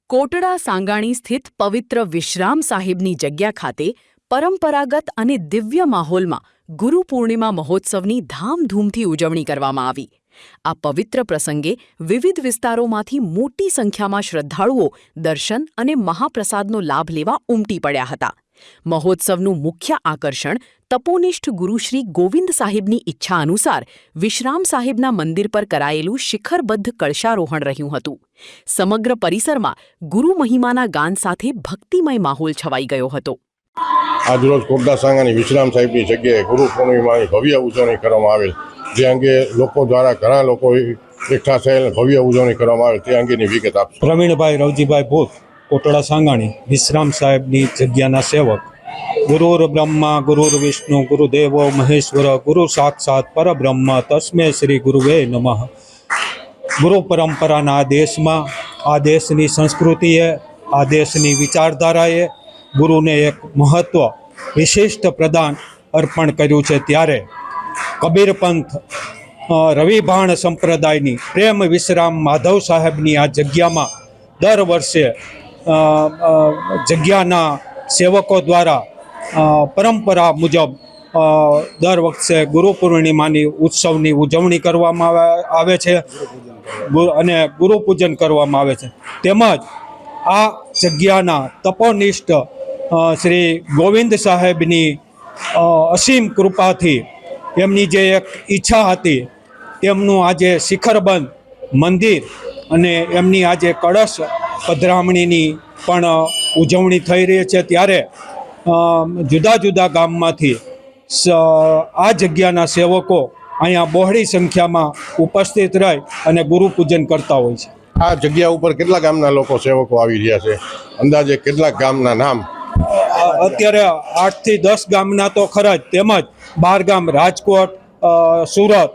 કોટડા સાંગાણી સ્થિત પવિત્ર વિશ્રામ સાહિબની જગ્યા ખાતે પરંપરાગત અને દિવ્ય માહોલમાં ગુરુ પૂર્ણિમા મહોત્સવની ધામધૂમથી ઉજવણી કરવામાં આવી। આ પવિત્ર પ્રસંગે વિવિધ વિસ્તારોમાંથી મોટી સંખ્યામાં શ્રદ્ધાળુઓ દર્શન અને મહાપ્રસાદનો લાભ લેવા ઉમટી પડ્યા હતા। મહોત્સવનું મુખ્ય આકર્ષણ તપોનિષ્ઠ ગુરુ શ્રી ગોવિંદ સાહિબની ઈચ્છા અનુસાર વિશ્રામ સાહિબના મંદિર પર કરાયેલું શિખરબદ્ધ કળશારોહણ રહ્યું હતું। સમગ્ર પરિસરમાં ગુરુ મહિમાના ગાન સાથે ભક્તિમય માહોલ છવાઈ ગયો હતો। આજરોજ કોટડા સાંગાણી વિશ્રામ સાહેબની જગ્યાએ ગુરુ પૂર્ણિમાની ભવ્ય ઉજવણી કરવામાં આવેલ, જે અંગે લોકો દ્વારા ઘણા લોકો એકઠા થયેલ ભવ્ય ઉજવણી કરવામાં આવેલ તે અંગેની વિગત આપશો। પ્રવીણભાઈ રવજીભાઈ ભૂત, કોટડા સાંગાણી વિશ્રામ સાહેબની જગ્યાના સેવક। ગુરુર બ્રહ્મા ગુરુર વિષ્ણુ ગુરુદેવો મહેશ્વર ગુરુ સાક્ષાત પરબ્રહ્મ તસ્મે શ્રી ગુરુવે નમઃ। ગુરુ પરંપરાના આ દેશમાં, આ દેશની સંસ્કૃતિએ, આ દેશની વિચારધારાએ ગુરુને એક મહત્વ વિશિષ્ટ પ્રદાન અર્પણ કર્યું છે। ત્યારે કબીર પંથ રવિભાણ સંપ્રદાયની પ્રેમ વિશ્રામ માધવ સાહેબની આ જગ્યામાં દર વર્ષે જગ્યાના સેવકો દ્વારા પરંપરા મુજબ દર વખતે ગુરુ પૂર્ણિમાની ઉત્સવની ઉજવણી કરવામાં આવે છે અને ગુરુ પૂજન કરવામાં આવે છે। તેમજ આ જગ્યાના તપોનિષ્ઠ શ્રી ગોવિંદ સાહેબની અસીમ કૃપાથી એમની જે એક ઈચ્છા હતી તેમનું આજે શિખરબંધ મંદિર અને એમની આજે કળશ પધરામણીની પણ ઉજવણી થઈ રહી છે। ત્યારે જુદા જુદા ગામમાંથી આ જગ્યાના સેવકો અહીંયા બહોળી સંખ્યામાં ઉપસ્થિત રહી અને ગુરુ પૂજન કરતા હોય છે। આ જગ્યા ઉપર કેટલા ગામના લોકો સેવકો આવી રહ્યા છે? અંદાજે કેટલા ગામના નામ? અત્યારે 8 થી 10 ગામના તો ખરા જ, તેમજ 12 ગામ રાજકોટ, સુરત,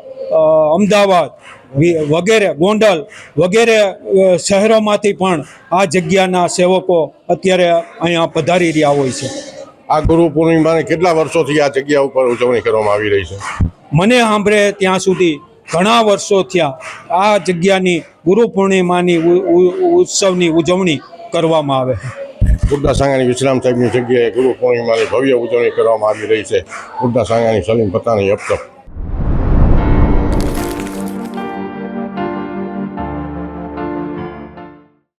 અમદાવાદ વગેરે, ગોંડલ વગેરે શહેરોમાંથી પણ આ જગ્યાના સેવકો અત્યારે અહીંયા પધારી રહ્યા હોય છે। આ ગુરુ પૂર્ણિમાને કેટલા વર્ષોથી આ જગ્યા ઉપર ઉજવણી કરવામાં આવી રહી છે? મને સાંભળે ત્યાં સુધી ઘણા વર્ષો થયા આ જગ્યાની ગુરુ પૂર્ણિમાની ઉત્સવની ઉજવણી કરવામાં આવે છે। કોટડા સાંગાણી વિશ્રામ સાહેબની જગ્યાએ ગુરુ પૂર્ણિમાની ભવ્ય ઉજવણી કરવામાં આવી રહી છે। કોટડા સાંગાણી સલીમ પતાની અબતક।